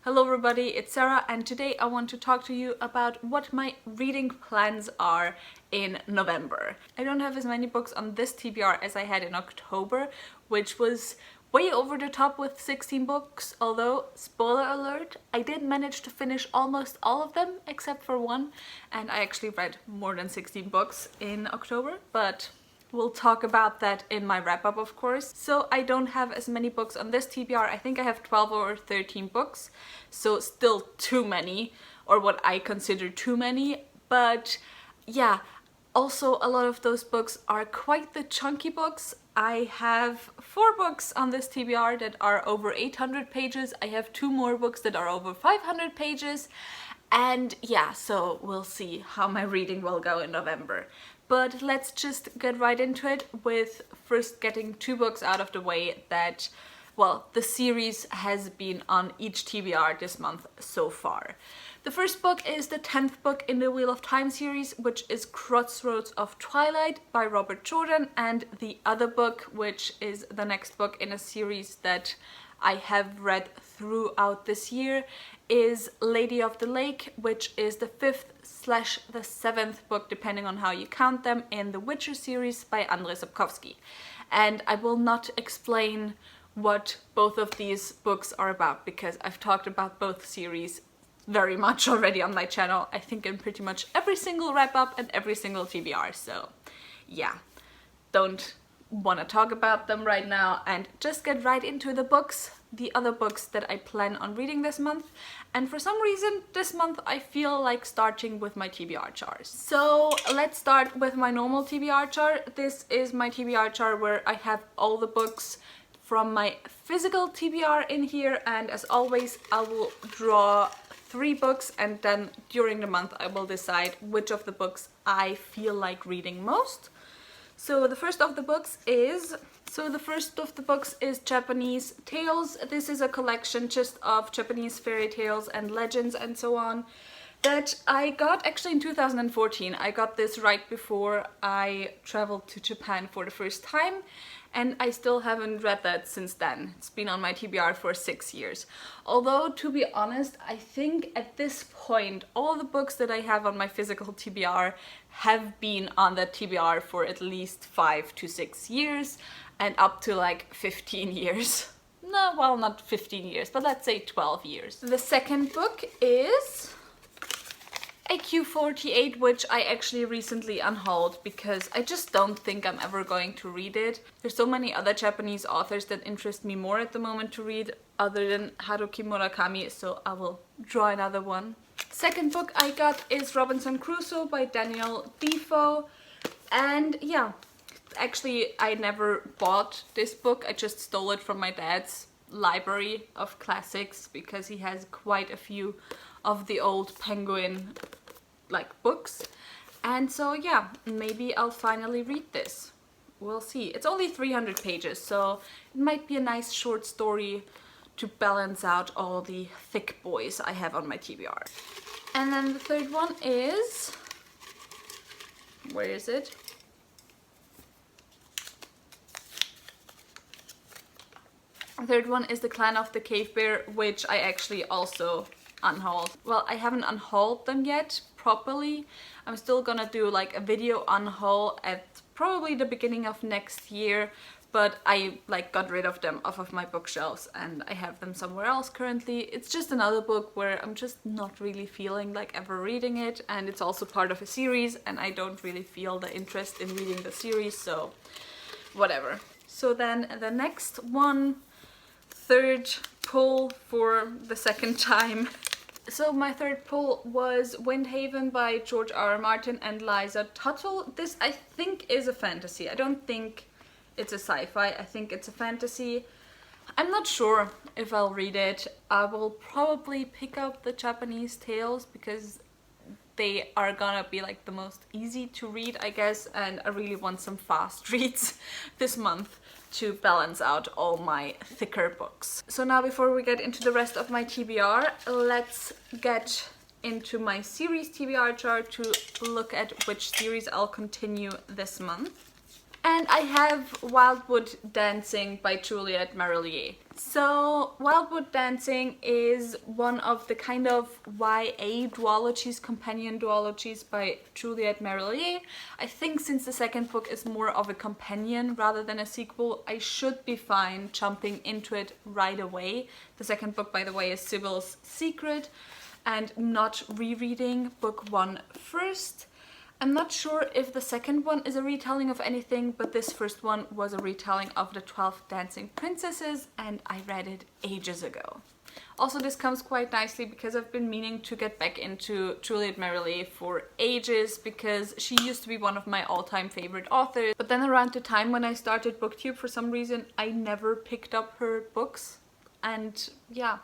Hello everybody, it's Sarah and today I want to talk to you about what my reading plans are in November. I don't have as many books on this TBR as I had in October, which was way over the top with 16 books, although, spoiler alert, I did manage to finish almost all of them except for one, and I actually read more than 16 books in October, but we'll talk about that in my wrap-up, of course. So I don't have as many books on this TBR. I think I have 12 or 13 books, so still too many, or what I consider too many. But yeah, also a lot of those books are quite the chunky books. I have 4 books on this TBR that are over 800 pages. I have 2 more books that are over 500 pages. And yeah, so we'll see how my reading will go in November. But let's just get right into it with first getting 2 books out of the way that, well, the series has been on each TBR this month so far. The first book is the 10th book in the Wheel of Time series, which is Crossroads of Twilight by Robert Jordan, and the other book, which is the next book in a series that I have read throughout this year, is Lady of the Lake, which is the 5th/the 7th book, depending on how you count them, in the Witcher series by Andrzej Sapkowski. And I will not explain what both of these books are about because I've talked about both series very much already on my channel, I think in pretty much every single wrap-up and every single TBR, so yeah, don't want to talk about them right now and just get right into the books, the other books that I plan on reading this month. And for some reason this month I feel like starting with my TBR chart. So let's start with my normal TBR chart. This is my TBR chart where I have all the books from my physical TBR in here, and as always I will draw 3 books and then during the month I will decide which of the books I feel like reading most. So the first of the books is Japanese Tales. This is a collection just of Japanese fairy tales and legends and so on that I got actually in 2014. I got this right before I traveled to Japan for the first time, and I still haven't read that since then. It's been on my TBR for 6 years. Although, to be honest, I think at this point all the books that I have on my physical TBR have been on that TBR for at least 5 to 6 years and up to like 15 years. No, well, not 15 years, but let's say 12 years. The second book is AQ48, which I actually recently unhauled because I just don't think I'm ever going to read it. There's so many other Japanese authors that interest me more at the moment to read other than Haruki Murakami, so I will draw another one. Second book I got is Robinson Crusoe by Daniel Defoe, and yeah, actually I never bought this book, I just stole it from my dad's library of classics because he has quite a few of the old Penguin books, and so yeah, maybe I'll finally read this. We'll see. It's only 300 pages, so it might be a nice short story to balance out all the thick boys I have on my TBR. And then the third one is, where is it? The third one is The Clan of the Cave Bear, which I actually also unhauled. Well, I haven't unhauled them yet properly. I'm still gonna do like a video unhaul at probably the beginning of next year, but I got rid of them off of my bookshelves and I have them somewhere else currently. It's just another book where I'm just not really feeling like ever reading it, and it's also part of a series and I don't really feel the interest in reading the series, so whatever. So then the next one, third pull for the second time. So my third pull was Windhaven by George R.R. Martin and Liza Tuttle. This I think is a fantasy. I don't think it's a sci-fi. I think it's a fantasy. I'm not sure if I'll read it. I will probably pick up the Japanese tales because they are gonna be like the most easy to read, I guess, and I really want some fast reads this month to balance out all my thicker books. So now before we get into the rest of my TBR, let's get into my series TBR chart to look at which series I'll continue this month. And I have Wildwood Dancing by Juliette Marelier. So Wildwood Dancing is one of the kind of YA duologies, companion duologies by Juliette Marelier. I think since the second book is more of a companion rather than a sequel, I should be fine jumping into it right away. The second book, by the way, is Sybil's Secret, and not rereading book 1 first. I'm not sure if the second one is a retelling of anything, but this first one was a retelling of the 12 Dancing Princesses, and I read it ages ago. Also, this comes quite nicely because I've been meaning to get back into Juliette Marelier for ages, because she used to be one of my all-time favorite authors. But then around the time when I started BookTube, for some reason, I never picked up her books. And yeah,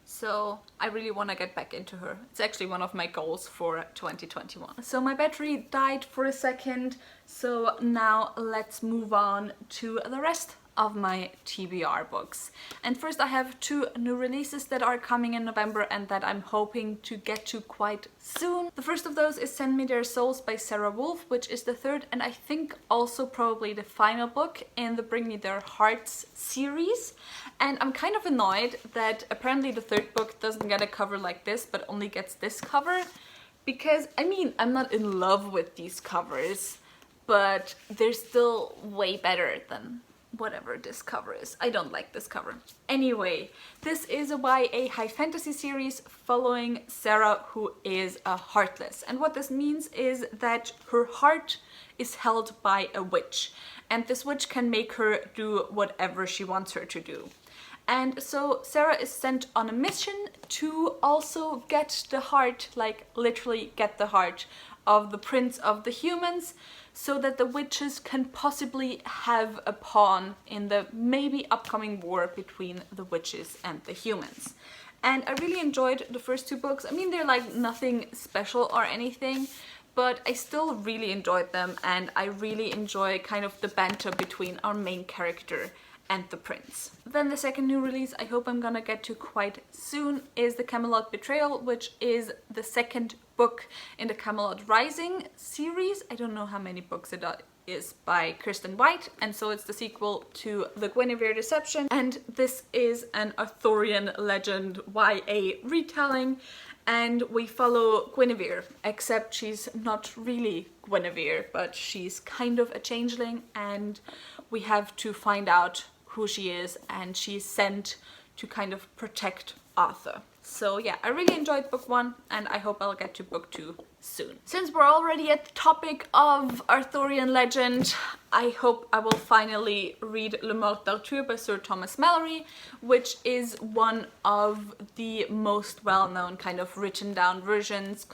so I really want to get back into her. It's actually one of my goals for 2021. So my battery died for a second, so now let's move on to the rest of my TBR books. And first I have 2 new releases that are coming in November and that I'm hoping to get to quite soon. The first of those is Send Me Their Souls by Sarah Wolf, which is the third and I think also probably the final book in the Bring Me Their Hearts series. And I'm kind of annoyed that apparently the third book doesn't get a cover like this but only gets this cover, because I mean, I'm not in love with these covers, but they're still way better than whatever this cover is. I don't like this cover. Anyway, this is a YA high fantasy series following Sarah, who is a heartless. And what this means is that her heart is held by a witch, and this witch can make her do whatever she wants her to do. And so Sarah is sent on a mission to also get the heart, like literally get the heart of the prince of the humans, so that the witches can possibly have a pawn in the maybe upcoming war between the witches and the humans. And I really enjoyed the first 2 books. I mean, they're like nothing special or anything, but I still really enjoyed them, and I really enjoy kind of the banter between our main character and the prince. Then the second new release I hope I'm gonna get to quite soon is The Camelot Betrayal, which is the second book in the Camelot Rising series. I don't know how many books it is by Kirsten White, and so it's the sequel to The Guinevere Deception, and this is an Arthurian legend YA retelling, and we follow Guinevere, except she's not really Guinevere, but she's kind of a changeling, and we have to find out who she is, and she's sent to kind of protect Arthur. So yeah, I really enjoyed book 1 and I hope I'll get to book 2 soon. Since we're already at the topic of Arthurian legend, I hope I will finally read Le Morte d'Arthur by Sir Thomas Malory, which is one of the most well-known kind of written down versions,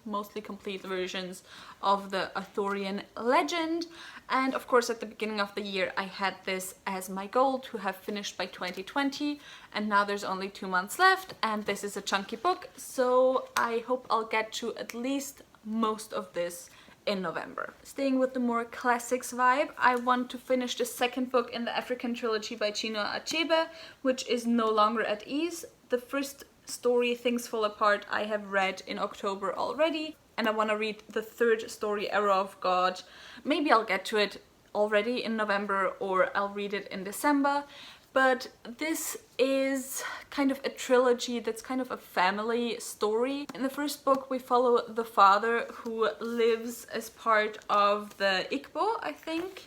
mostly complete versions of the Arthurian legend. And of course at the beginning of the year I had this as my goal to have finished by 2020, and now there's only 2 months left and this is a chunky book, so I hope I'll get to at least most of this in November. Staying with the more classics vibe, I want to finish the second book in the African trilogy by Chinua Achebe, which is No Longer at Ease. The first story, Things Fall Apart, I have read in October already, and I want to read the third story, Arrow of God. Maybe I'll get to it already in November, or I'll read it in December. But this is kind of a trilogy that's kind of a family story. In the first book we follow the father, who lives as part of the Igbo, I think,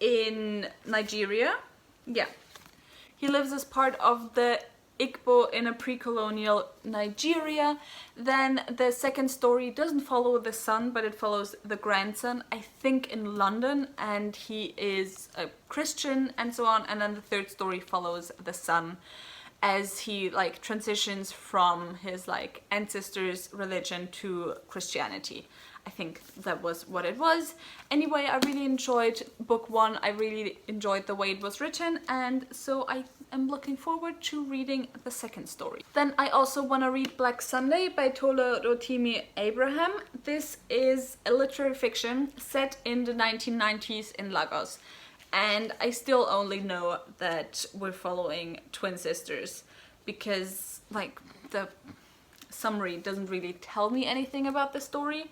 in Nigeria. Yeah. He lives as part of the Igbo in a pre-colonial Nigeria. Then the second story doesn't follow the son, but it follows the grandson, I think in London, and he is a Christian and so on. And then the third story follows the son as he like transitions from his like ancestors' religion to Christianity. I think that was what it was. Anyway, I really enjoyed book 1. I really enjoyed the way it was written, and so I am looking forward to reading the second story. Then I also want to read Black Sunday by Tola Rotimi Abraham. This is a literary fiction set in the 1990s in Lagos, and I still only know that we're following twin sisters because like the summary doesn't really tell me anything about the story.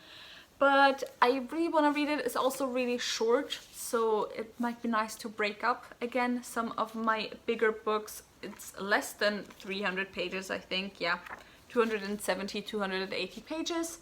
but I really want to read it. It's also really short, so it might be nice to break up again some of my bigger books. It's less than 300 pages, I think. Yeah, 270, 280 pages.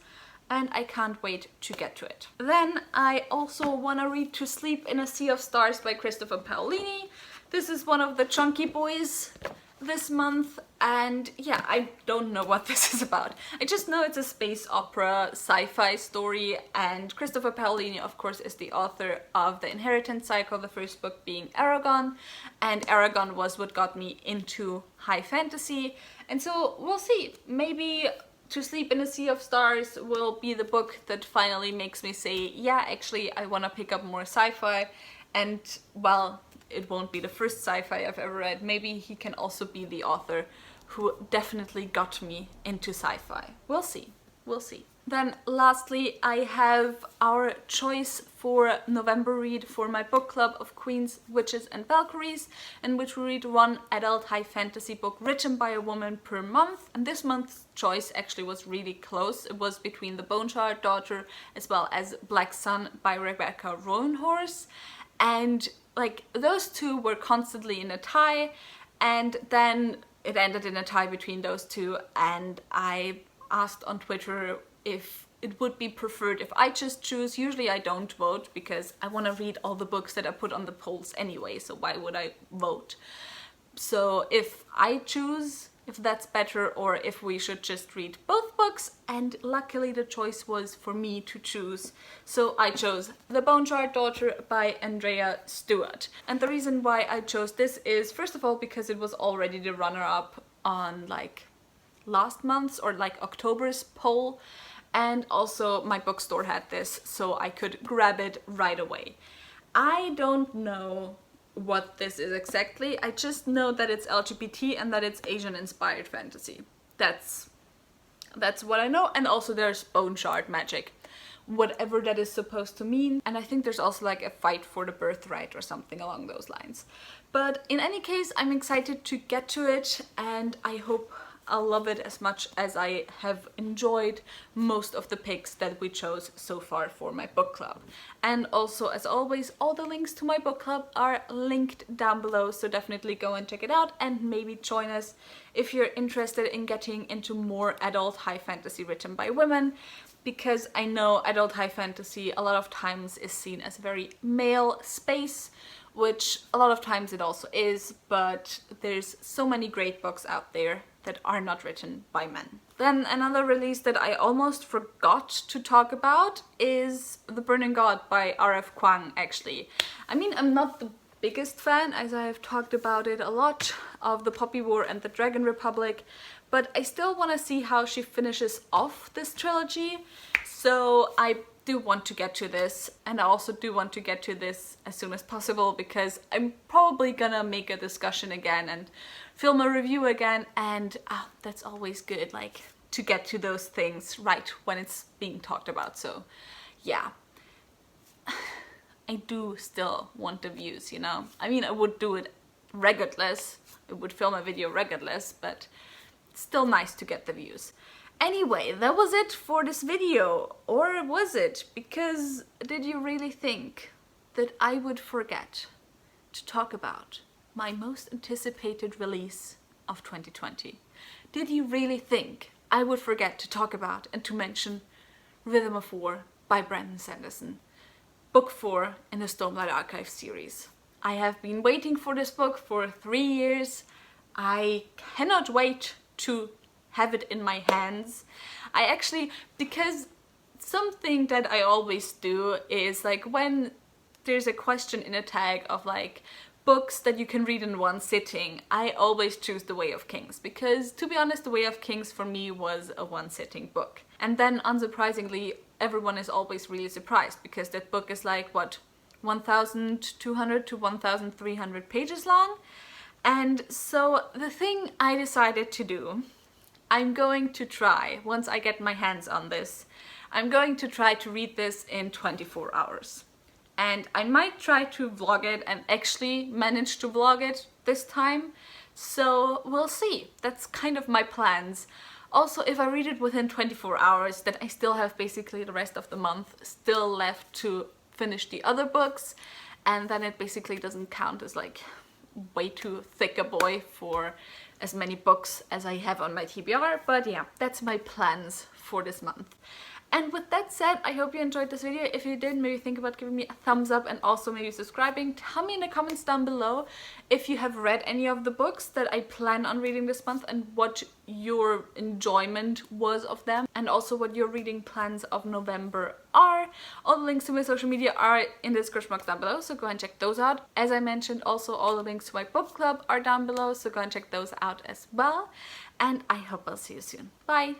And I can't wait to get to it. Then I also want to read To Sleep in a Sea of Stars by Christopher Paolini. This is one of the chunky boys this month, and yeah, I don't know what this is about. I just know it's a space opera sci-fi story, and Christopher Paolini, of course, is the author of The Inheritance Cycle, the first book being Aragon, and Aragon was what got me into high fantasy, and so we'll see. Maybe To Sleep in a Sea of Stars will be the book that finally makes me say, yeah, actually, I want to pick up more sci-fi, and well, it won't be the first sci-fi I've ever read. Maybe he can also be the author who definitely got me into sci-fi. We'll see. We'll see. Then lastly, I have our choice for November read for my book club of Queens, Witches and Valkyries, in which we read one adult high fantasy book written by a woman per month. And this month's choice actually was really close. It was between The Boneshard Daughter as well as Black Sun by Rebecca Roanhorse. And like, those two were constantly in a tie, and then it ended in a tie between those two, and I asked on Twitter if it would be preferred if I just choose. Usually I don't vote because I want to read all the books that I put on the polls anyway, so why would I vote? So if I choose, if that's better, or if we should just read both books, and luckily the choice was for me to choose. So I chose The Boneshard Daughter by Andrea Stewart. And the reason why I chose this is, first of all, because it was already the runner-up on like last month's or like October's poll, and also my bookstore had this, so I could grab it right away. I don't know what this is exactly. I just know that it's LGBT and that it's Asian inspired fantasy. That's what I know. And also there's bone shard magic, whatever that is supposed to mean. And I think there's also like a fight for the birthright or something along those lines. But in any case, I'm excited to get to it, and I hope I'll love it as much as I have enjoyed most of the picks that we chose so far for my book club. And also, as always, all the links to my book club are linked down below, so definitely go and check it out and maybe join us if you're interested in getting into more adult high fantasy written by women, because I know adult high fantasy a lot of times is seen as a very male space, which a lot of times it also is, but there's so many great books out there that are not written by men. Then another release that I almost forgot to talk about is The Burning God by R.F. Kuang, actually. I mean, I'm not the biggest fan, as I have talked about it a lot, of The Poppy War and The Dragon Republic, but I still want to see how she finishes off this trilogy, so I do want to get to this, and I also do want to get to this as soon as possible, because I'm probably gonna make a discussion again and film a review again, and that's always good, like, to get to those things right when it's being talked about. So yeah, I do still want the views, you know? I mean, I would do it regardless, I would film a video regardless, but it's still nice to get the views. Anyway, that was it for this video, or was it? Because did you really think that I would forget to talk about my most anticipated release of 2020? Did you really think I would forget to talk about and to mention Rhythm of War by Brandon Sanderson, book 4 in the Stormlight Archive series? I have been waiting for this book for 3 years. I cannot wait to have it in my hands. I actually, because something that I always do is, like, when there's a question in a tag of like books that you can read in one sitting, I always choose The Way of Kings, because to be honest, The Way of Kings for me was a one-sitting book. And then unsurprisingly, everyone is always really surprised, because that book is like, what, 1,200 to 1,300 pages long. And so the thing I decided to do, I'm going to try, once I get my hands on this, I'm going to try to read this in 24 hours. And I might try to vlog it and actually manage to vlog it this time. So we'll see. That's kind of my plans. Also, if I read it within 24 hours, then I still have basically the rest of the month still left to finish the other books, and then it basically doesn't count as like way too thick a boy for as many books as I have on my TBR. But yeah, that's my plans for this month. And with that said, I hope you enjoyed this video. If you did, maybe think about giving me a thumbs up and also maybe subscribing. Tell me in the comments down below if you have read any of the books that I plan on reading this month and what your enjoyment was of them, and also what your reading plans of November are. All the links to my social media are in the description box down below, so go and check those out. As I mentioned, also all the links to my book club are down below, so go and check those out as well. And I hope I'll see you soon. Bye!